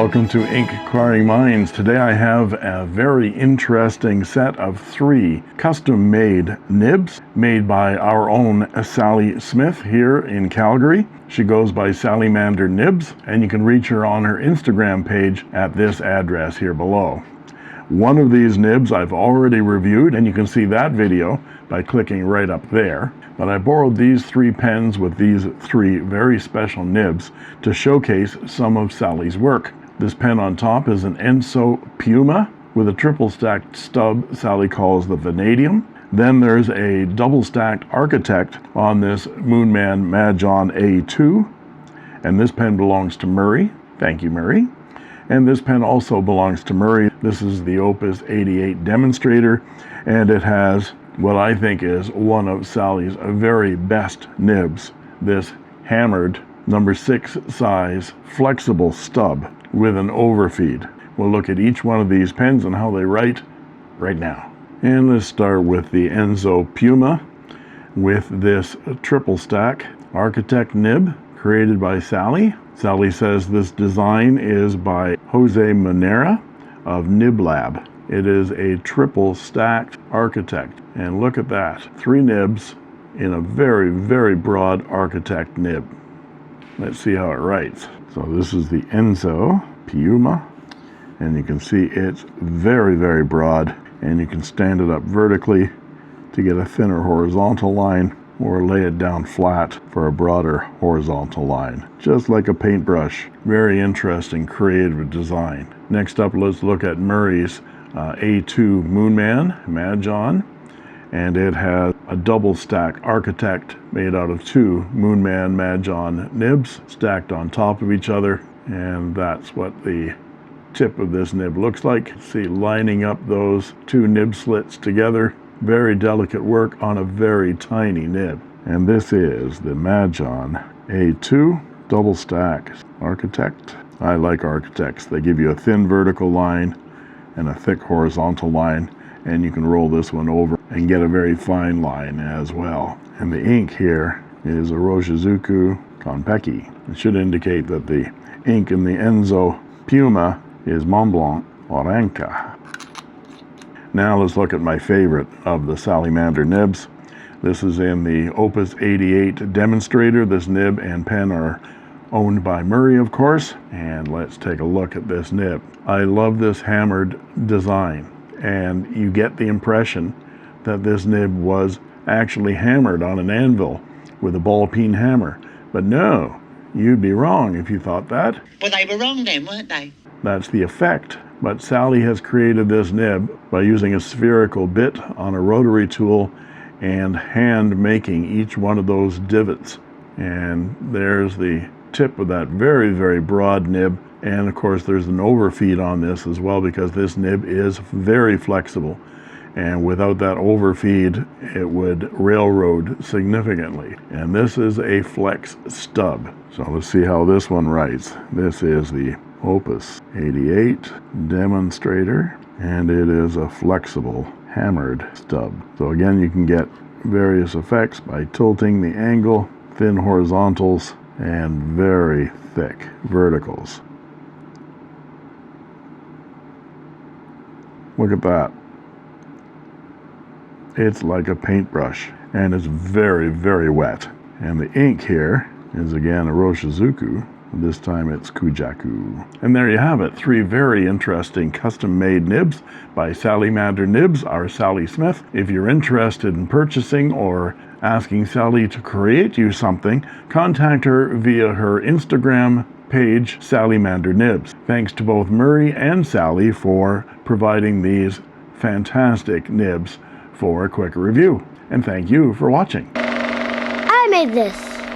welcome to Inkquiring Minds. Today I have a very interesting set of 3 custom-made nibs made by our own Sally Smith here in Calgary. She goes by Sallymander Nibs, and you can reach her on her Instagram page at this address here below. One of these nibs I've already reviewed, and you can see that video by clicking right up there. But I borrowed these 3 pens with these 3 very special nibs to showcase some of Sally's work. This pen on top is an Ensso Piuma with a triple stacked stub Sally calls the Vanadium. Then there's a double stacked Architect on this Moonman Majohn A2. And this pen belongs to Murray. Thank you, Murray. And this pen also belongs to Murray. This is the Opus 88 demonstrator, and it has what I think is one of Sally's very best nibs. This hammered number 6 size flexible stub with an overfeed. We'll look at each one of these pens and how they write right now. And let's start with the Ensso Piuma with this triple stack Architect nib created by Sally. Sally says this design is by Jose Monera of Nib Lab. It is a triple stacked Architect, and look at that, 3 nibs in a very, very broad Architect nib. Let's see how it writes. So this is the Ensso Piuma, and you can see it's very, very broad, and you can stand it up vertically to get a thinner horizontal line, or lay it down flat for a broader horizontal line, just like a paintbrush. Very interesting creative design. Next up, let's look at Murray's A2 Moonman Majohn, and it has a double stack Architect made out of 2 Moonman Majohn nibs stacked on top of each other, and that's what the tip of this nib looks like. See, lining up those 2 nib slits together. Very delicate work on a very tiny nib. And this is the Majohn A2 double stack Architect. I like Architects. They give you a thin vertical line and a thick horizontal line, and you can roll this one over and get a very fine line as well. And the ink here is a Roshizuku Konpeki. It should indicate that the ink in the Ensso Piuma is Mont Blanc Oranca. Now let's look at my favorite of the Sallymander nibs. This is in the Opus 88 demonstrator. This nib and pen are owned by Murray, of course. And let's take a look at this nib. I love this hammered design, and you get the impression that this nib was actually hammered on an anvil with a ball peen hammer. But no, you'd be wrong if you thought that. Well, they were wrong then, weren't they? That's the effect. But Sally has created this nib by using a spherical bit on a rotary tool and hand making each one of those divots. And there's the tip of that very, very broad nib. And of course there's an overfeed on this as well, because this nib is very flexible. And without that overfeed, it would railroad significantly. And this is a flex stub. So let's see how this one writes. This is the Opus 88 demonstrator, and it is a flexible hammered stub. So again, you can get various effects by tilting the angle, thin horizontals, and very thick verticals. Look at that. It's like a paintbrush, and it's very, very wet. And the ink here is again a Roshizuku. This time it's Kujaku. And there you have it, 3 very interesting custom-made nibs by Sallymander Nibs, our Sally Smith. If you're interested in purchasing or asking Sally to create you something, contact her via her Instagram page, Sallymander Nibs. Thanks to both Murray and Sally for providing these fantastic nibs for a quick review. And thank you for watching. I made this.